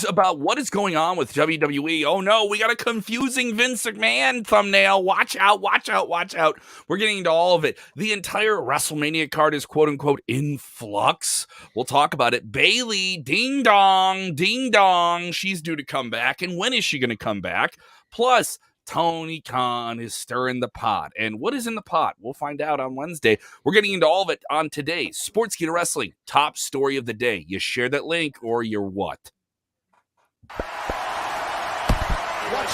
about what is going on with WWE. Oh no, we got a confusing Vince McMahon thumbnail. Watch out, watch out, watch out. We're getting into all of it. The entire WrestleMania card is quote unquote in flux. We'll talk about it. Bayley, ding dong, she's due to come back. And when is she going to come back? Plus, Tony Khan is stirring the pot. And what is in the pot? We'll find out on Wednesday. We're getting into all of it on today's Sportskeeda Wrestling top story of the day. You share that link or you're what? Watch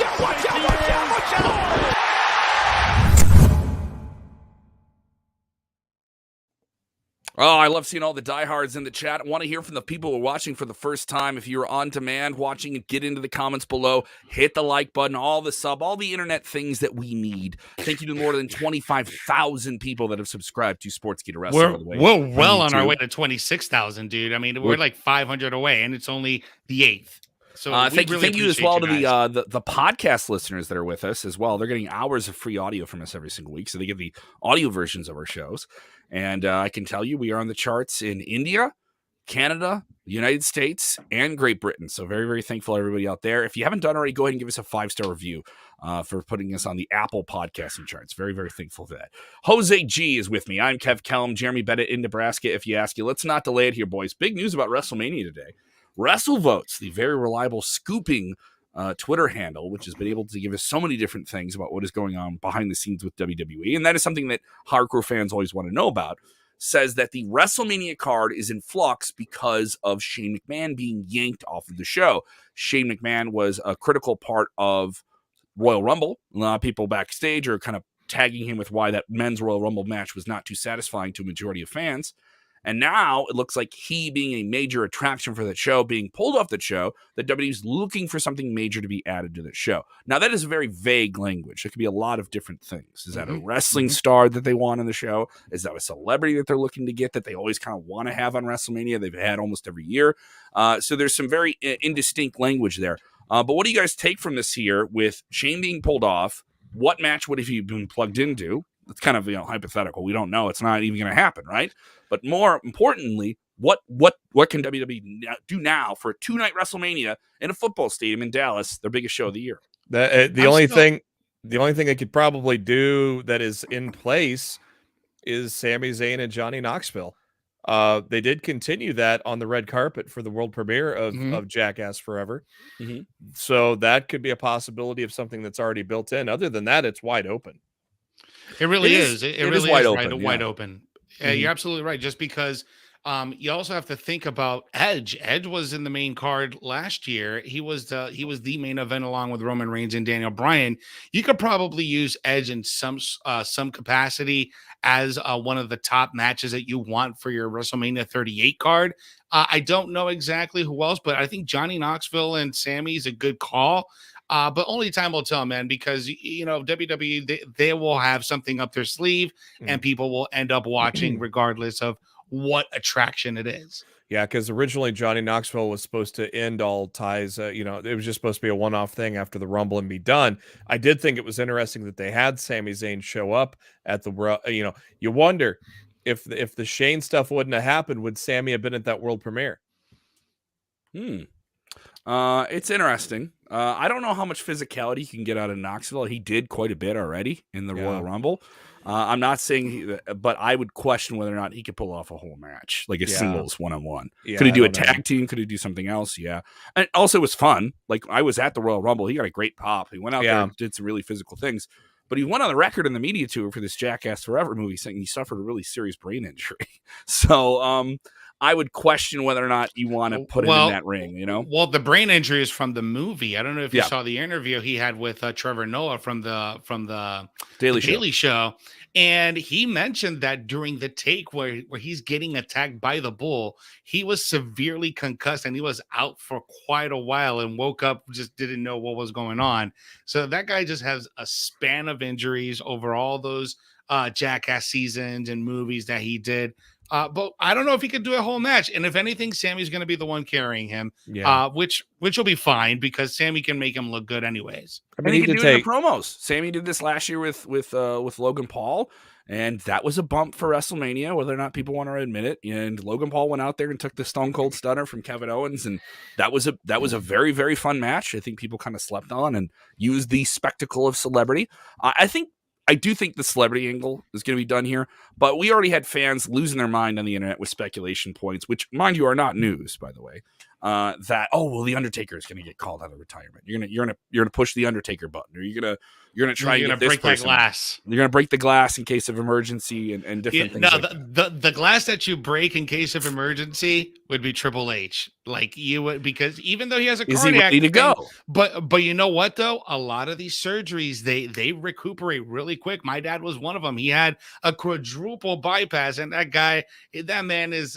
out, watch out, watch out, watch out! Oh, I love seeing all the diehards in the chat. I want to hear from the people who are watching for the first time. If you're on demand watching, get into the comments below. Hit the like button, all the sub, all the internet things that we need. Thank you to more than 25,000 people that have subscribed to Sportskeeda Wrestling. We're well on our way to 26,000, dude. I mean, we're like 500 away, and it's only the 8th. So thank you as well to the podcast listeners that are with us as well. They're getting hours of free audio from us every single week, so they get the audio versions of our shows. And I can tell you we are on the charts in India, Canada, the United States, and Great Britain. So very, very thankful everybody out there. If you haven't done already, go ahead and give us a 5-star review for putting us on the Apple podcasting charts. Very, very thankful for that. Jose G is with me. I'm Kev Kellam, Jeremy Bennett in Nebraska. If you ask you, let's not delay it here, boys. Big news about WrestleMania today. WrestleVotes, the very reliable scooping Twitter handle, which has been able to give us so many different things about what is going on behind the scenes with WWE, and that is something that hardcore fans always want to know about, says that the WrestleMania card is in flux because of Shane McMahon being yanked off of the show. Shane McMahon was a critical part of Royal Rumble. A lot of people backstage are kind of tagging him with why that men's Royal Rumble match was not too satisfying to a majority of fans. And now it looks like he being a major attraction for that show, being pulled off the show, that WWE's looking for something major to be added to the show. Now, that is a very vague language. It could be a lot of different things. Is that a wrestling star that they want on the show? Is that a celebrity that they're looking to get that they always kind of want to have on WrestleMania? They've had almost every year. So there's some very indistinct language there. But what do you guys take from this here with Shane being pulled off? What match would he have been plugged into? It's kind of hypothetical. We don't know. It's not even going to happen, right? But more importantly, what can WWE do now for a 2-night WrestleMania in a football stadium in Dallas, their biggest show of the year? The only thing they could probably do that is in place is Sami Zayn and Johnny Knoxville. They did continue that on the red carpet for the world premiere of Jackass Forever. So that could be a possibility of something that's already built in. Other than that, it's wide open. It really is. It really is wide open. You're absolutely right. Just because you also have to think about Edge. Edge was in the main card last year. He was the main event along with Roman Reigns and Daniel Bryan. You could probably use Edge in some capacity as one of the top matches that you want for your WrestleMania 38 card. I don't know exactly who else, but I think Johnny Knoxville and Sammy is a good call. But only time will tell, man, because, WWE, they will have something up their sleeve and people will end up watching regardless of what attraction it is. Yeah, because originally Johnny Knoxville was supposed to end all ties. It was just supposed to be a one-off thing after the Rumble and be done. I did think it was interesting that they had Sami Zayn show up at the, you wonder if the Shane stuff wouldn't have happened, would Sami have been at that world premiere? It's interesting. I don't know how much physicality you can get out of Knoxville. He did quite a bit already in the Royal Rumble. I'm not saying but I would question whether or not he could pull off a whole match, like a singles one-on-one. Could he do a tag team? Could he do something else? Yeah. And also it was fun. Like, I was at the Royal Rumble. He got a great pop. He went out there and did some really physical things. But he went on the record in the media tour for this Jackass Forever movie saying he suffered a really serious brain injury. So, I would question whether or not you want to put him in that ring, Well, the brain injury is from the movie. I don't know if you saw the interview he had with Trevor Noah from the Daily Show. And he mentioned that during the take where he's getting attacked by the bull, he was severely concussed and he was out for quite a while and woke up, just didn't know what was going on. So that guy just has a span of injuries over all those Jackass seasons and movies that he did. But I don't know if he could do a whole match. And if anything, Sammy's going to be the one carrying him, which will be fine because Sammy can make him look good anyways. I mean, he can do it in the promos. Sammy did this last year with Logan Paul, and that was a bump for WrestleMania, whether or not people want to admit it. And Logan Paul went out there and took the Stone Cold Stunner from Kevin Owens, and that was a very, very fun match. I think people kind of slept on and used the spectacle of celebrity. I do think the celebrity angle is going to be done here, but we already had fans losing their mind on the internet with speculation points, which, mind you, are not news, by the way. That the Undertaker is going to get called out of retirement. You're gonna push the Undertaker button, or you're gonna try and break that glass. You're gonna break the glass in case of emergency and different things. No, the glass that you break in case of emergency would be Triple H. Like you would, because even though he has a cardiac, is he ready to go? But you know what though? A lot of these surgeries they recuperate really quick. My dad was one of them. He had a quadruple bypass, and that man is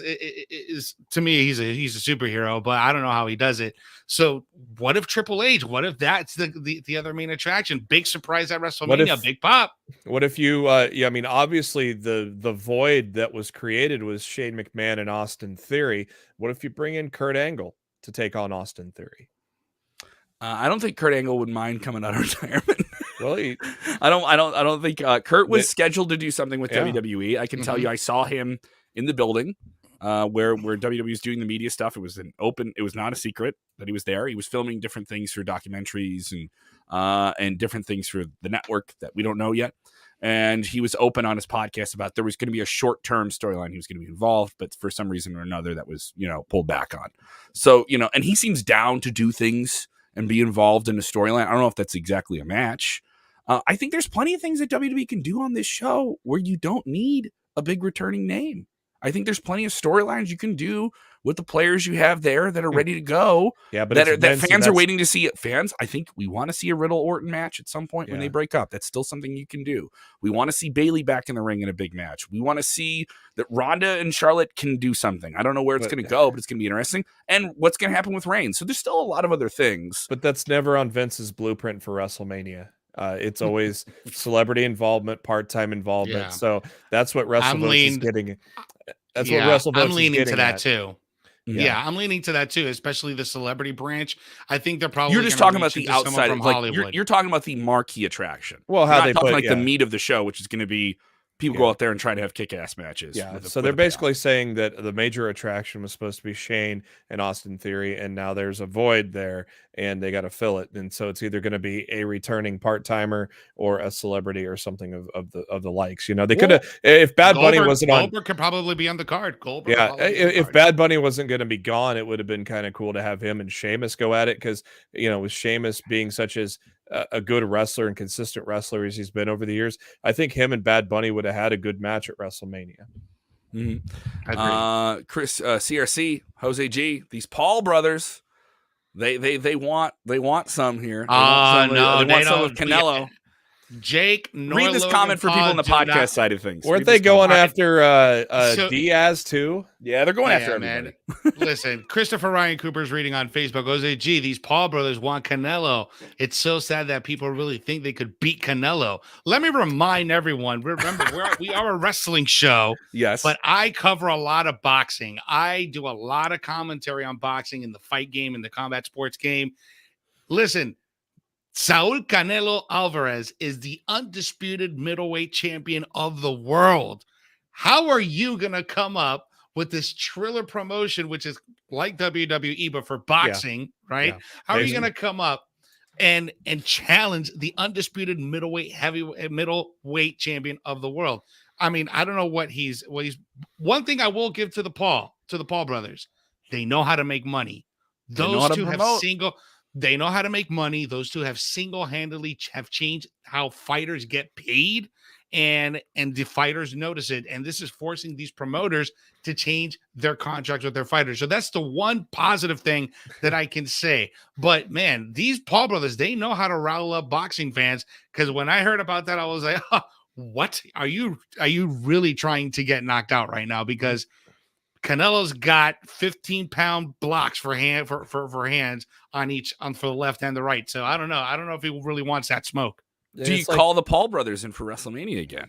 to me he's a superhero. But I don't know how he does it. So what if Triple H? What if that's the other main attraction? Big surprise at WrestleMania, big pop. What if you I mean, obviously the void that was created was Shane McMahon and Austin Theory. What if you bring in Kurt Angle to take on Austin Theory? I don't think Kurt Angle would mind coming out of retirement. Well, I don't think Kurt was scheduled to do something with WWE. I can tell you, I saw him in the building where WWE is doing the media stuff. It was it was not a secret that he was there. He was filming different things for documentaries and different things for the network that we don't know yet. And he was open on his podcast about there was going to be a short-term storyline he was going to be involved, but for some reason or another that was, pulled back on. So, and he seems down to do things and be involved in a storyline. I don't know if that's exactly a match. I think there's plenty of things that WWE can do on this show where you don't need a big returning name. I think there's plenty of storylines you can do with the players you have there that are ready to go. Yeah, but that fans are waiting to see. Fans, I think we want to see a Riddle Orton match at some point when they break up. That's still something you can do. We want to see Bayley back in the ring in a big match. We want to see that Ronda and Charlotte can do something. I don't know where it's going to go, but it's going to be interesting. And what's going to happen with Reigns. So there's still a lot of other things. But that's never on Vince's blueprint for WrestleMania. It's always celebrity involvement, part-time involvement. Yeah. So that's what WrestleVotes is getting. That's what WrestleVotes I'm leaning is to that at. Too. Yeah, I'm leaning to that too, especially the celebrity branch. I think they're probably. You're just talking about the outside of Hollywood. You're talking about the marquee attraction. Well, how they put the meat of the show, which is going to be people go out there and try to have kick-ass matches. Yeah, so they're basically saying that the major attraction was supposed to be Shane and Austin Theory, and now there's a void there, and they got to fill it. And so it's either going to be a returning part-timer or a celebrity or something of the likes. They could have, if Bad Bunny wasn't on. Goldberg could probably be on the card. Goldberg. Yeah, if Bad Bunny wasn't going to be gone, it would have been kind of cool to have him and Sheamus go at it because, with Sheamus being such as a good wrestler and consistent wrestler as he's been over the years, I think him and Bad Bunny would have had a good match at WrestleMania. Mm-hmm. Chris, CRC, Jose G, these Paul brothers, they want some here. They want some of Canelo. Jake, read this comment for people on the podcast side of things. Weren't they going after Diaz too? Yeah, they're going after everybody. Listen, Christopher Ryan Cooper's reading on Facebook. Goes, gee, these Paul brothers want Canelo. It's so sad that people really think they could beat Canelo. Let me remind everyone. Remember, we are a wrestling show. Yes, but I cover a lot of boxing. I do a lot of commentary on boxing in the fight game and the combat sports game. Listen. Saul Canelo Alvarez is the undisputed middleweight champion of the world. How are you going to come up with this Triller promotion, which is like WWE, but for boxing, right? Yeah. How are you going to come up and challenge the undisputed middleweight champion of the world? I mean, I don't know what he's. One thing I will give to the Paul brothers, they know how to make money. Those two have They know how to make money. Those two have single-handedly have changed how fighters get paid, and the fighters notice it. And this is forcing these promoters to change their contracts with their fighters. So that's the one positive thing that I can say. But man, these Paul brothers, they know how to rile up boxing fans. Because when I heard about that, I was like, "What are you really trying to get knocked out right now?" Because Canelo's got 15-pound blocks for hands on for the left and the right. So I don't know. I don't know if he really wants that smoke. Do you call the Paul brothers in for WrestleMania again?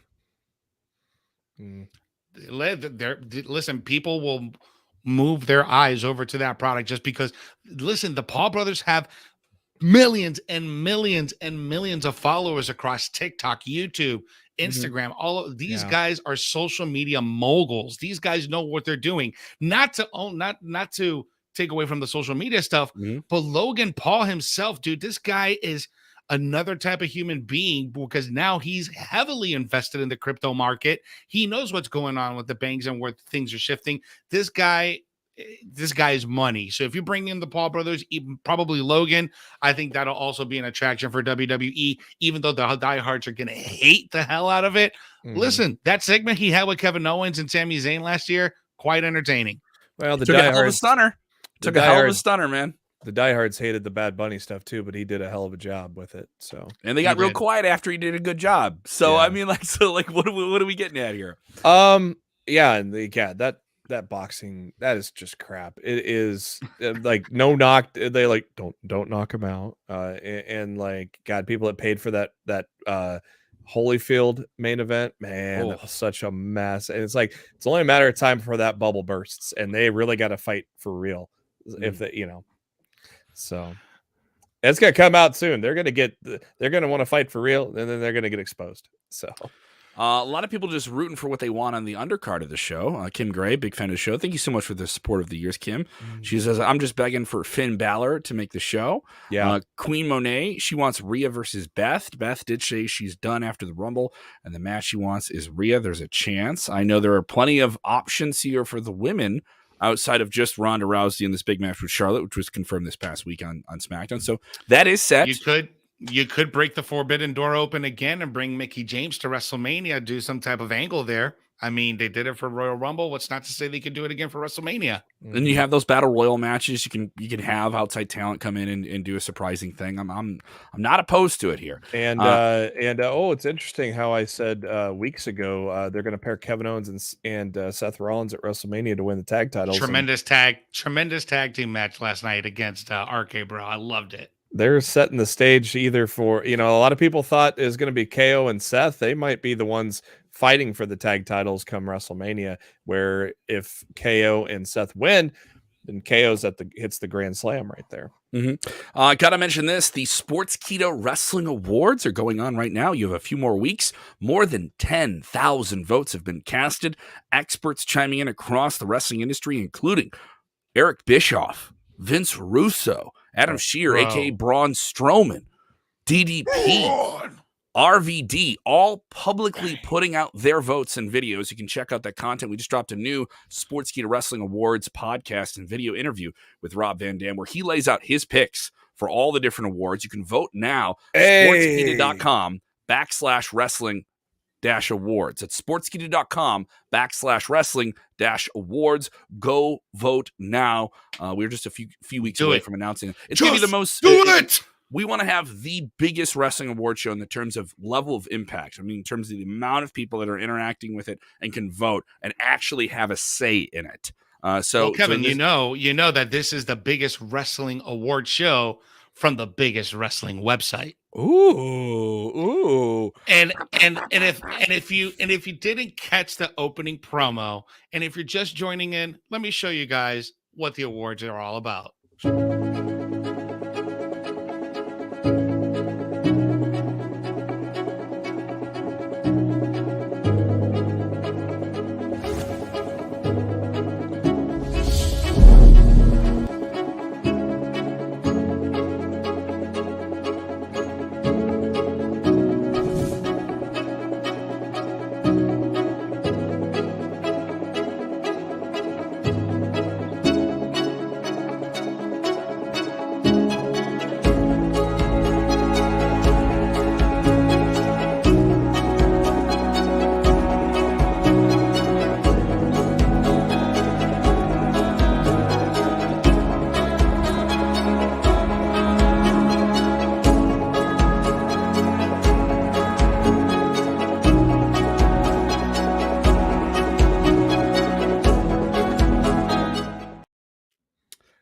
Listen, people will move their eyes over to that product just because. Listen, the Paul brothers have millions and millions and millions of followers across TikTok, YouTube, Instagram. All of these guys are social media moguls. These guys know what they're doing. Not to take away from the social media stuff, but Logan Paul himself, dude, this guy is another type of human being because now he's heavily invested in the crypto market. He knows what's going on with the banks and where things are shifting. This guy's money. So if you bring in the Paul brothers, even probably Logan, I think that'll also be an attraction for WWE, even though the diehards are going to hate the hell out of it. Listen, that segment he had with Kevin Owens and Sami Zayn last year, quite entertaining. Well, took a hell of a stunner. Took a hell of a stunner, man. The diehards hated the Bad Bunny stuff too, but he did a hell of a job with it. So, and they got real quiet after he did a good job. So, I mean, what are we getting at here? Yeah, and that boxing, that is just crap. It is like no knock. They like don't knock him out. And like God, people that paid for that Holyfield main event, man, that was such a mess. And it's like it's only a matter of time before that bubble bursts, and they really got to fight for real. If they, so it's gonna come out soon. They're gonna want to fight for real, and then they're gonna get exposed. So. A lot of people just rooting for what they want on the undercard of the show. Kim Gray, big fan of the show. Thank you so much for the support of the years, Kim. She says, I'm just begging for Finn Balor to make the show. Yeah. Queen Monet, she wants Rhea versus Beth. Beth did say she's done after the Rumble, and the match she wants is Rhea. There's a chance. I know there are plenty of options here for the women outside of just Ronda Rousey in this big match with Charlotte, which was confirmed this past week on SmackDown. So that is set. You could break the forbidden door open again and bring Mickie James to WrestleMania, do some type of angle there. I mean, they did it for Royal Rumble. What's not to say they could do it again for WrestleMania? And you have those battle royal matches. You can have outside talent come in and do a surprising thing. I'm not opposed to it here. And it's interesting how I said weeks ago they're going to pair Kevin Owens and Seth Rollins at WrestleMania to win the tag titles. Tremendous tag team match last night against RK Bro. I loved it. They're setting the stage either for, a lot of people thought it was going to be KO and Seth. They might be the ones fighting for the tag titles come WrestleMania, where if KO and Seth win, then KO's hits the Grand Slam right there. Gotta mention this. The Sportskeeda Wrestling Awards are going on right now. You have a few more weeks. More than 10,000 votes have been casted. Experts chiming in across the wrestling industry, including Eric Bischoff, Vince Russo, Adam Shear, a.k.a. Braun Strowman, DDP, RVD, all publicly putting out their votes and videos. You can check out that content. We just dropped a new Sportskeeda Wrestling Awards podcast and video interview with Rob Van Dam, where he lays out his picks for all the different awards. You can vote now. Sportskeeda.com/wrestling-awards. It's sportskeeda.com/wrestling-awards. Go vote now. We're just a few weeks away from announcing it. It's going to be the most. Do it. We want to have the biggest wrestling award show in the terms of level of impact. I mean, in terms of the amount of people that are interacting with it and can vote and actually have a say in it. Kevin, you know that this is the biggest wrestling award show from the biggest wrestling website. Ooh. And if you didn't catch the opening promo, and if you're just joining in, let me show you guys what the awards are all about.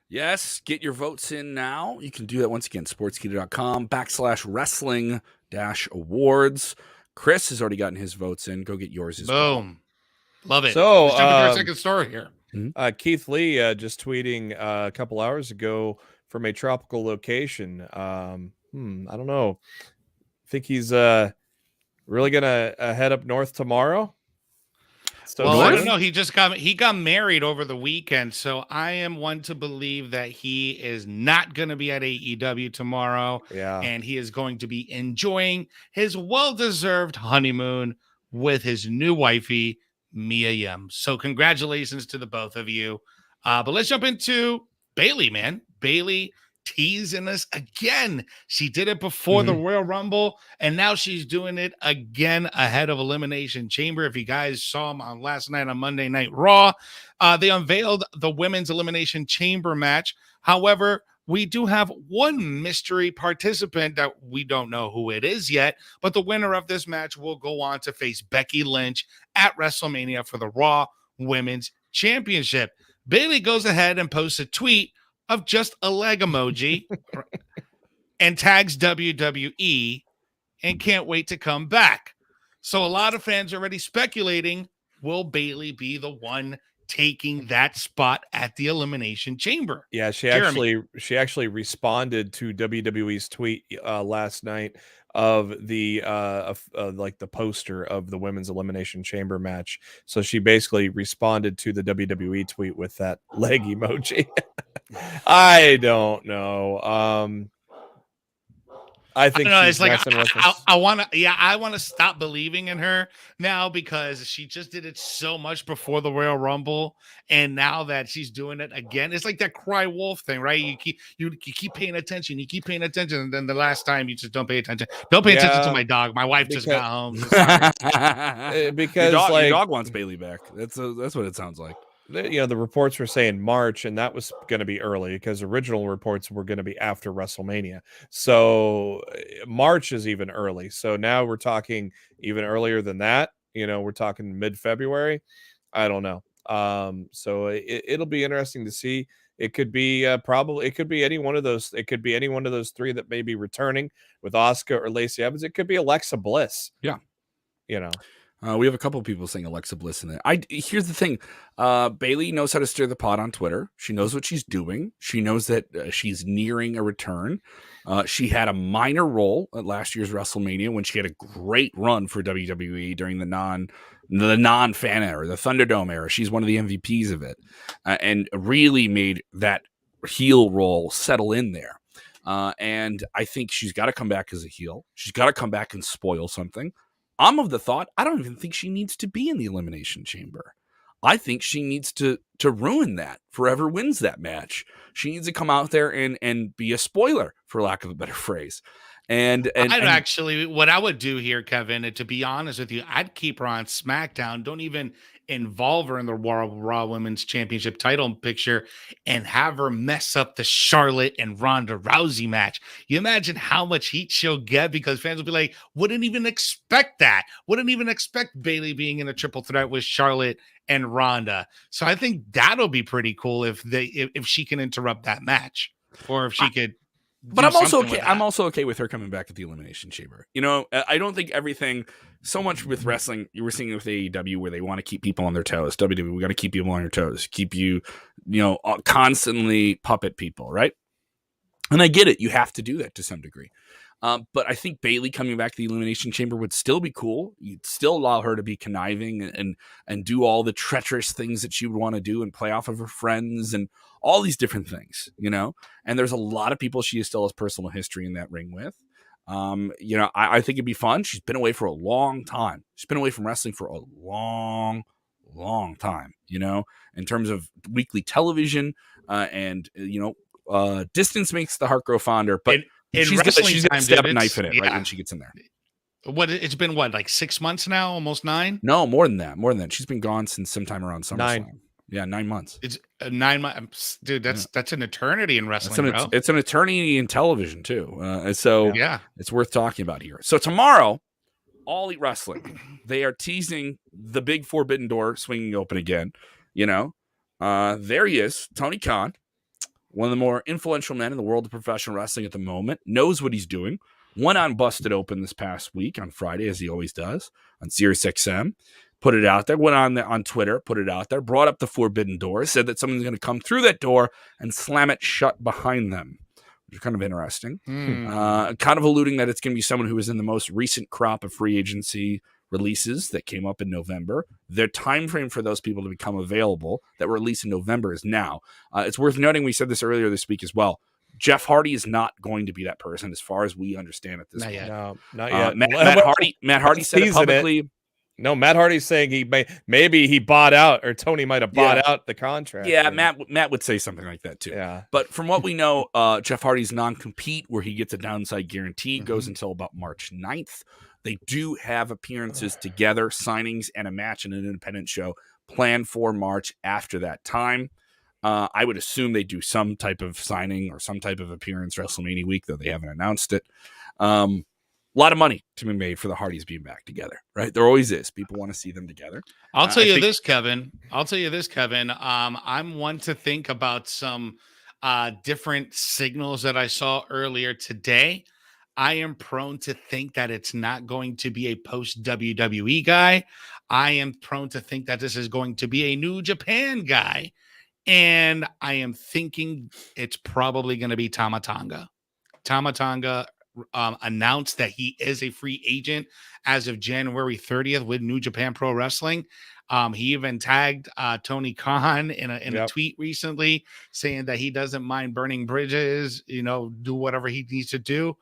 Yes, get your votes in now. You can do that once again, sportskeeda.com/wrestling-awards. Chris has already gotten his votes in. Go get yours as well. Boom. Love it. So, let's jump into our second story here. Keith Lee just tweeting a couple hours ago from a tropical location. I don't know. I think he's really gonna head up north tomorrow. So well, I don't know. He got married over the weekend, so I am one to believe that he is not going to be at AEW tomorrow. Yeah, and he is going to be enjoying his well-deserved honeymoon with his new wifey, Mia Yim. So congratulations to the both of you. But let's jump into Bayley, man. Bayley teasing us again. She did it before the Royal Rumble, and now she's doing it again ahead of Elimination Chamber. If you guys saw them on last night on Monday Night Raw, they unveiled the Women's Elimination Chamber match. However, we do have one mystery participant that we don't know who it is yet, but the winner of this match will go on to face Becky Lynch at WrestleMania for the Raw Women's Championship. Bayley goes ahead and posts a tweet of just a leg emoji and tags WWE and can't wait to come back. So a lot of fans are already speculating, will Bayley be the one taking that spot at the Elimination Chamber? Yeah, she actually responded to WWE's tweet last night of the like the poster of the Women's Elimination Chamber match. So she basically responded to the WWE tweet with that leg emoji. I don't know. I think it's like I want to stop believing in her now because she just did it so much before the Royal Rumble, and now that she's doing it again, it's like that cry wolf thing, right? You keep paying attention, and then the last time you just don't pay attention. Don't pay attention to my dog. My wife just got home. Because your dog wants Bayley back. That's what it sounds like. The reports were saying March, and that was going to be early because original reports were going to be after WrestleMania. So March is even early. So now we're talking even earlier than that. We're talking mid-February. I don't know. So it'll be interesting to see. It could be it could be any one of those. It could be any one of those three that may be returning with Asuka or Lacey Evans. It could be Alexa Bliss. Yeah. We have a couple of people saying Alexa Bliss in there. Here's the thing. Bayley knows how to stir the pot on Twitter. She knows what she's doing. She knows that she's nearing a return. She had a minor role at last year's WrestleMania when she had a great run for WWE during the non-fan era, the Thunderdome era. She's one of the MVPs of it, and really made that heel role settle in there. And I think she's got to come back as a heel. She's got to come back and spoil something. I'm of the thought, I don't even think she needs to be in the Elimination Chamber. I think she needs to ruin that. Forever wins that match. She needs to come out there and be a spoiler, for lack of a better phrase. And actually, what I would do here, Kevin, and to be honest with you, I'd keep her on SmackDown. Don't even involve her in the Raw Women's Championship title picture and have her mess up the Charlotte and Ronda Rousey match. You imagine how much heat she'll get because fans will be like, wouldn't even expect that. Wouldn't even expect Bayley being in a triple threat with Charlotte and Ronda. So I think that'll be pretty cool if she can interrupt that match, or if she could. But I'm also okay. I'm also okay with her coming back at the Elimination Chamber. I don't think everything so much with wrestling. You were seeing it with AEW where they want to keep people on their toes. WWE, we got to keep people on your toes, keep you, constantly puppet people, right? And I get it. You have to do that to some degree. But I think Bayley coming back to the Elimination Chamber would still be cool. You'd still allow her to be conniving and do all the treacherous things that she would want to do and play off of her friends and all these different things, And there's a lot of people she still has personal history in that ring with. I think it'd be fun. She's been away for a long time. She's been away from wrestling for a long, long time, in terms of weekly television and distance makes the heart grow fonder, but she's going to stab a knife in it right when she gets in there. It's been like 6 months now, almost 9? No, more than that. She's been gone since sometime around SummerSlam. 9. Yeah, 9 months. It's 9 months, dude. That's an eternity in wrestling, bro. It's an eternity in television too. It's worth talking about here. So tomorrow, All Elite Wrestling, they are teasing the big forbidden door swinging open again. There he is, Tony Khan, one of the more influential men in the world of professional wrestling at the moment, knows what he's doing. Went on Busted Open this past week on Friday, as he always does on SiriusXM. put it out there, went on Twitter, put it out there, brought up the forbidden door, said that someone's going to come through that door and slam it shut behind them, which is kind of interesting. Kind of alluding that it's going to be someone who is in the most recent crop of free agency releases that came up in November. Their time frame for those people to become available that were released in November is now. It's worth noting, we said this earlier this week as well, Jeff Hardy is not going to be that person as far as we understand at this point. No, not yet. Matt Hardy said it publicly. No, Matt Hardy's saying maybe he bought out, or Tony might have bought out the contract. Yeah, Matt would say something like that too. Yeah. But from what we know, Jeff Hardy's non-compete, where he gets a downside guarantee, goes until about March 9th. They do have appearances together, signings, and a match in an independent show planned for March after that time. I would assume they do some type of signing or some type of appearance WrestleMania week, though they haven't announced it. A lot of money to be made for the Hardys being back together, right? There always is. People want to see them together. I'll tell you this, Kevin. I'm one to think about some different signals that I saw earlier today. I am prone to think that it's not going to be a post WWE guy. I am prone to think that this is going to be a New Japan guy. And I am thinking it's probably going to be Tama Tonga. Tama Tonga announced that he is a free agent as of January 30th with New Japan Pro Wrestling. He even tagged Tony Khan in a tweet recently saying that he doesn't mind burning bridges, do whatever he needs to do.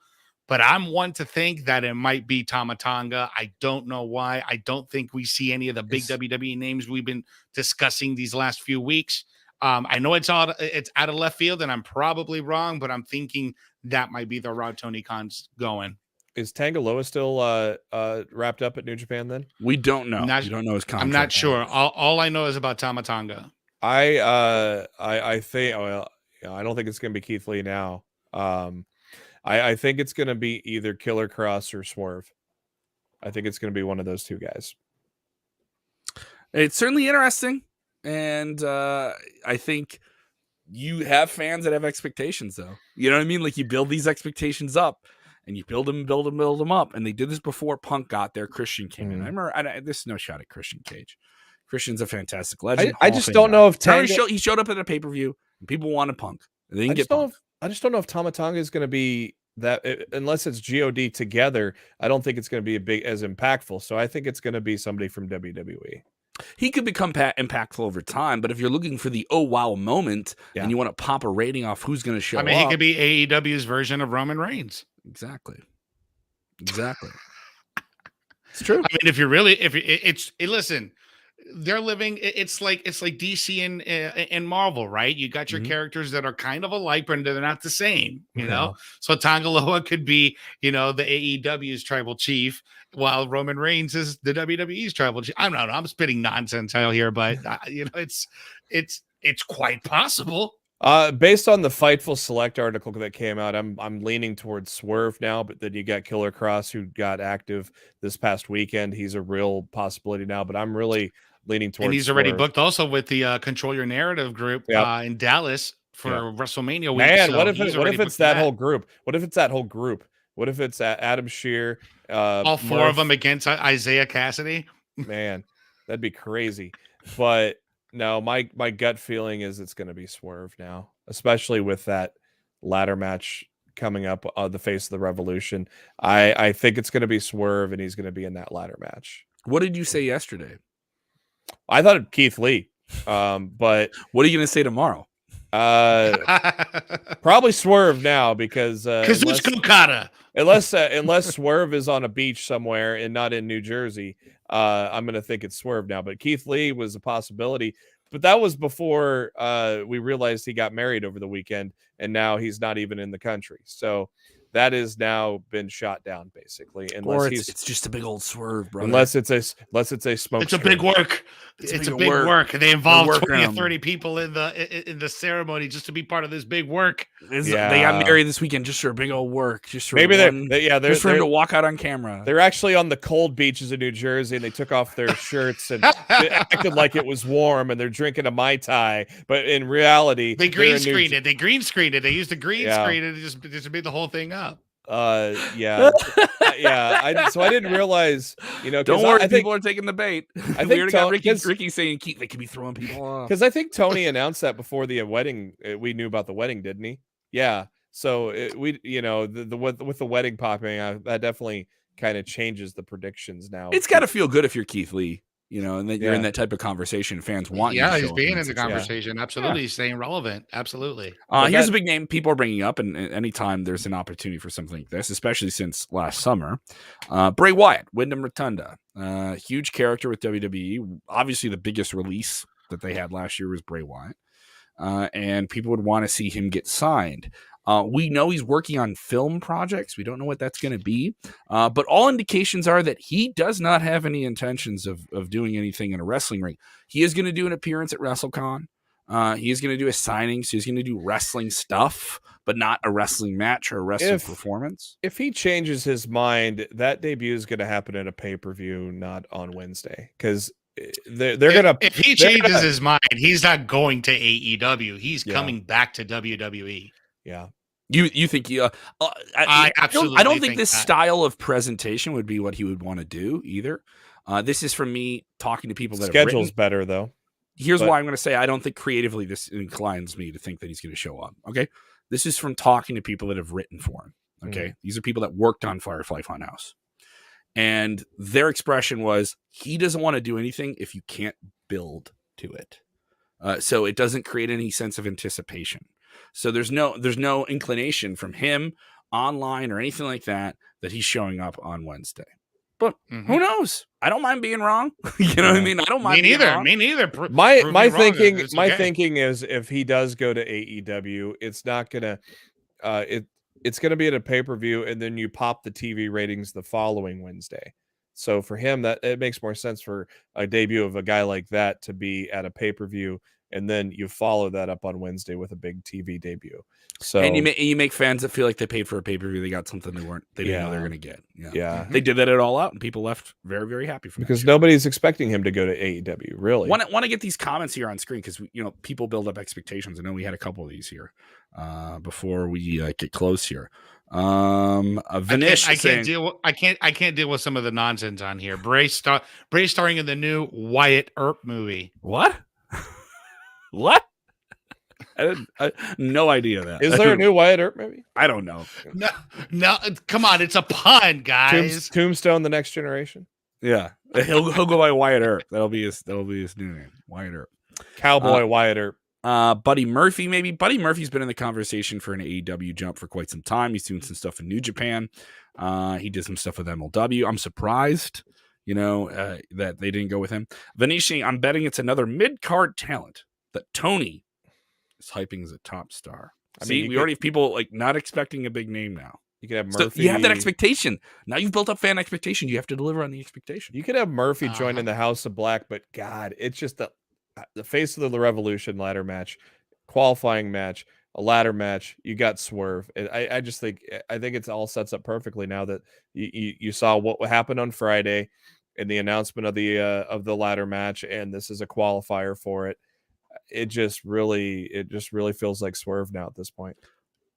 But I'm one to think that it might be Tama Tonga. I don't know why. I don't think we see any of the big WWE names we've been discussing these last few weeks. I know it's out of left field, and I'm probably wrong, but I'm thinking that might be the route Tony Khan's going. Is Tangaloa still wrapped up at New Japan then? We don't know. We don't know his contract. I'm not sure. All I know is about Tama Tonga. I think, I don't think it's going to be Keith Lee now. I think it's going to be either Killer Cross or Swerve. I think it's going to be one of those two guys. It's certainly interesting. And I think you have fans that have expectations, though. You know what I mean? Like, you build these expectations up, and you build them up. And they did this before Punk got there. Christian came in. I remember, this is no shot at Christian Cage. Christian's a fantastic legend. I just don't know if he showed up at a pay-per-view, and people wanted Punk. They didn't get Punk. I just don't know if Tama Tonga is going to be that, unless it's GOD together. I don't think it's going to be as impactful. So I think it's going to be somebody from WWE. He could become impactful over time, but if you're looking for the oh wow moment and you want to pop a rating off who's going to show up, he could be AEW's version of Roman Reigns. Exactly. It's true. I mean, listen, they're living. It's like DC and Marvel, right? You got your characters that are kind of alike, but they're not the same. You know, so Tangaloa could be, the AEW's tribal chief, while Roman Reigns is the WWE's tribal chief. I don't know. I'm spitting nonsense out here, but it's quite possible. Based on the Fightful Select article that came out, I'm leaning towards Swerve now, but then you got Killer Cross, who got active this past weekend. He's a real possibility now, but I'm really leaning towards. And he's already booked also with the Control Your Narrative group in Dallas for WrestleMania week. Man, so what if it's that whole group? What if it's that whole group? What if it's Adam Shear? All four of them against Isaiah Cassidy? Man, that'd be crazy. But no, my gut feeling is it's going to be Swerve now, especially with that ladder match coming up, the Face of the Revolution. I think it's going to be Swerve, and he's going to be in that ladder match. What did you say yesterday? I thought of Keith Lee, but what are you going to say tomorrow? Probably Swerve now, because unless Swerve is on a beach somewhere and not in New Jersey, I'm going to think it's Swerve now. But Keith Lee was a possibility, but that was before we realized he got married over the weekend, and now he's not even in the country. So that has now been shot down, basically. Unless it's just a big old swerve, brother. Unless it's a smoke. It's a big work. It's a big work. They involved 20 or 30 people in the ceremony just to be part of this big work. They got married this weekend just for a big old work. Just for maybe just for him to walk out on camera. They're actually on the cold beaches of New Jersey, and they took off their shirts and acted like it was warm, and they're drinking a Mai Tai. But in reality, they green screened it. They used a green screen and just made the whole thing up. Yeah. So I didn't realize, don't worry, people are taking the bait. I think we already got Ricky saying they could be throwing people off. Because I think Tony announced that before the wedding. We knew about the wedding, didn't he? Yeah. So with the wedding popping out, that definitely kind of changes the predictions now. It's got to feel good if you're Keith Lee, and then you're in that type of conversation. Fans want you. Yeah, he's being in the conversation. Yeah. Absolutely, he's staying relevant. Absolutely. Here's a big name people are bringing up, and anytime there's an opportunity for something like this, especially since last summer, Bray Wyatt, Wyndham Rotunda, huge character with WWE. Obviously, the biggest release that they had last year was Bray Wyatt, and people would want to see him get signed. We know he's working on film projects. We don't know what that's going to be. But all indications are that he does not have any intentions of doing anything in a wrestling ring. He is going to do an appearance at WrestleCon. He is going to do a signing. So he's going to do wrestling stuff, but not a wrestling match or a wrestling performance. If he changes his mind, that debut is going to happen at a pay-per-view, not on Wednesday. Because they're going to... If he changes his mind, he's not going to AEW. He's coming back to WWE. Yeah. You think I don't think this style of presentation would be what he would want to do either. This is from me talking to people that schedule's better though. Here's why I'm going to say I don't think creatively this inclines me to think that he's going to show up. Okay, this is from talking to people that have written for him. Okay, these are people that worked on Firefly Funhouse, and their expression was he doesn't want to do anything if you can't build to it. So it doesn't create any sense of anticipation. So there's no inclination from him online or anything like that he's showing up on Wednesday. But who knows? I don't mind being wrong. You know what I mean? I don't mind. Me neither. My thinking is if he does go to AEW, it's not gonna it's gonna be at a pay-per-view, and then you pop the TV ratings the following Wednesday. So for him, that it makes more sense for a debut of a guy like that to be at a pay-per-view. And then you follow that up on Wednesday with a big TV debut. So and you make fans that feel like they paid for a pay-per-view, they got something they didn't know they were going to get. Yeah, they did that at All Out, and people left very, very happy from because nobody's expecting him to go to AEW. Really, want to get these comments here on screen because people build up expectations. I know we had a couple of these here before we get close here. Vanish, I can't deal with some of the nonsense on here. Bray starring in the new Wyatt Earp movie. What? What? I no idea that. Is there a new Wyatt Earp movie? I don't know. No, come on, it's a pun, guys. Tombstone: The Next Generation. Yeah, he'll go by Wyatt Earp. That'll be his new name, Wyatt Earp. Cowboy Wyatt Earp. Buddy Murphy, maybe. Buddy Murphy's been in the conversation for an AEW jump for quite some time. He's doing some stuff in New Japan. He did some stuff with MLW. I'm surprised, that they didn't go with him. Vanishi, I'm betting it's another mid-card talent that Tony is hyping as a top star. We already have people not expecting a big name now. You could have Murphy. So you have that expectation. Now you've built up fan expectation. You have to deliver on the expectation. You could have Murphy join in the House of Black, but God, it's just the face of the Revolution ladder match, qualifying match, a ladder match. You got Swerve. I think it's all sets up perfectly now that you saw what happened on Friday in the announcement of the ladder match, and this is a qualifier for it. It just really feels like Swerve now at this point.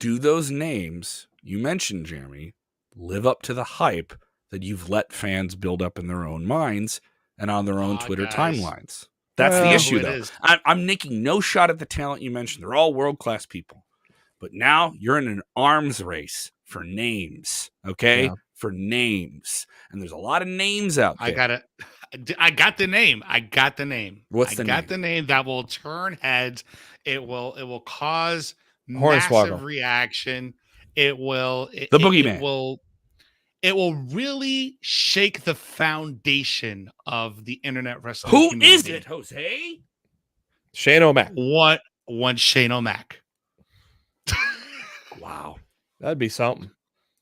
Do those names you mentioned, Jeremy, live up to the hype that you've let fans build up in their own minds and on their own Twitter timelines? That's the issue, though. I'm making no shot at the talent you mentioned. They're all world-class people. But now you're in an arms race for names, okay? Yeah. For names. And there's a lot of names out there. I got the name. What's the name? I got the name that will turn heads. It will cause massive reaction. The boogeyman. It will really shake the foundation of the internet wrestling Who community. is it, Jose? Shane O'Mac. One Shane O'Mac. Wow. That'd be something.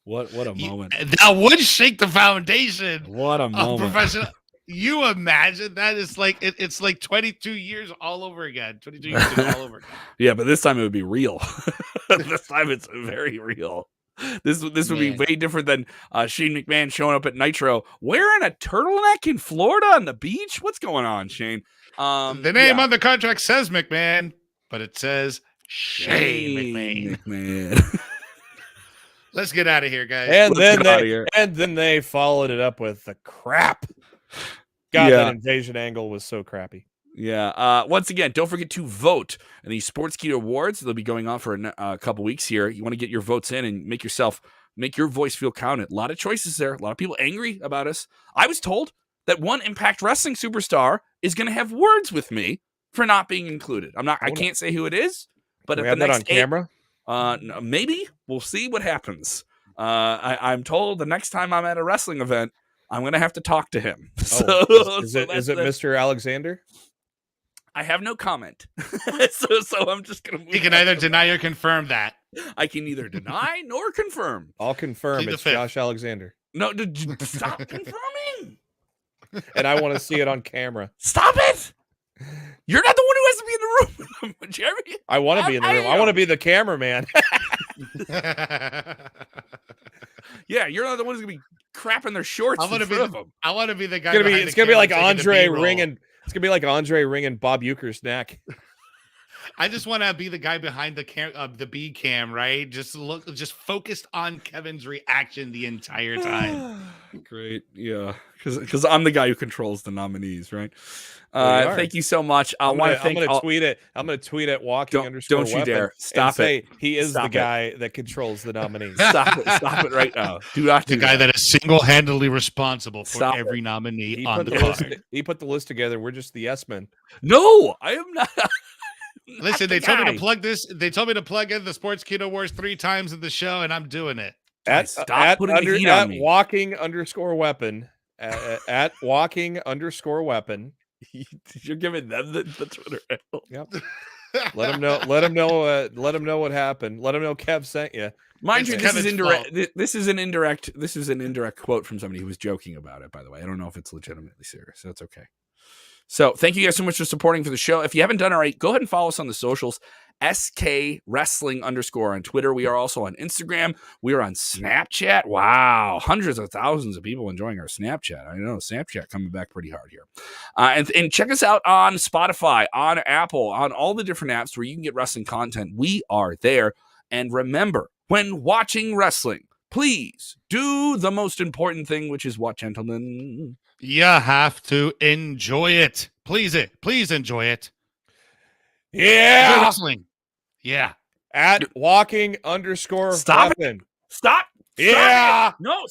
What a moment. That would shake the foundation. What a moment. Professional. You imagine that? It's like it's like 22 years all over again. 22 years all over again. Yeah, but this time it would be real. This time it's very real. This would be way different than Shane McMahon showing up at Nitro wearing a turtleneck in Florida on the beach. What's going on, Shane? The name on the contract says McMahon, but it says Shane McMahon. Let's get out of here, guys. And then they followed it up with the crap. God, that invasion angle was so crappy. Yeah. Once again, don't forget to vote in the Sportskeeda Awards. They'll be going on for a couple weeks here. You want to get your votes in and make your voice feel counted. A lot of choices there. A lot of people angry about us. I was told that one Impact Wrestling superstar is going to have words with me for not being included. I can't say who it is, but we at have the that next on camera. Maybe we'll see what happens. I'm told the next time I'm at a wrestling event, I'm going to have to talk to him. Is it Mr. Alexander? I have no comment. so I'm just going to move. You can either deny or confirm that. I can neither deny nor confirm. I'll confirm it's Josh Alexander. No, stop confirming. And I want to see it on camera. Stop it. You're not the one who has to be in the room, Jeremy. I want to be in the room. I want to be the cameraman. Yeah, you're not the one who's going to be crapping their shorts in front of them. I want to be the guy. It's going to be like Andre ringing. It's gonna be like Andre ringing Bob Uecker's neck. I just want to be the guy behind the B cam, right? Just focused on Kevin's reaction the entire time. Great, yeah, because I'm the guy who controls the nominees, right? Thank you so much. I'm gonna tweet it. I'm gonna tweet at walking_weapon. Don't you dare stop it! He is the guy that controls the nominees. Stop it right now! Do not the guy that is single-handedly responsible for every nominee on the card. He put the list together. We're just the yes men. No, I am not. Listen, they told me to plug this. They told me to plug in the Sportskeeda Wars 3 times in the show, and I'm doing it. At walking_weapon. At walking_weapon. You're giving them the Twitter handle. Yep. Let them know. Let them know. Let them know what happened. Let them know Kev sent you. Mind you, this is indirect. This is an indirect quote from somebody who was joking about it. By the way, I don't know if it's legitimately serious, so it's okay. So thank you guys so much for supporting for the show. If you haven't done it already, go ahead and follow us on the socials. SK Wrestling _ on Twitter. We are also on Instagram. We are on Snapchat. Wow. Hundreds of thousands of people enjoying our Snapchat. I know Snapchat coming back pretty hard here. And check us out on Spotify, on Apple, on all the different apps where you can get wrestling content. We are there. And remember, when watching wrestling, please do the most important thing, which is what, gentlemen? You have to enjoy it. Please enjoy it. Yeah. Enjoy wrestling. Yeah. At walking_weapon. Stop. Yeah. No.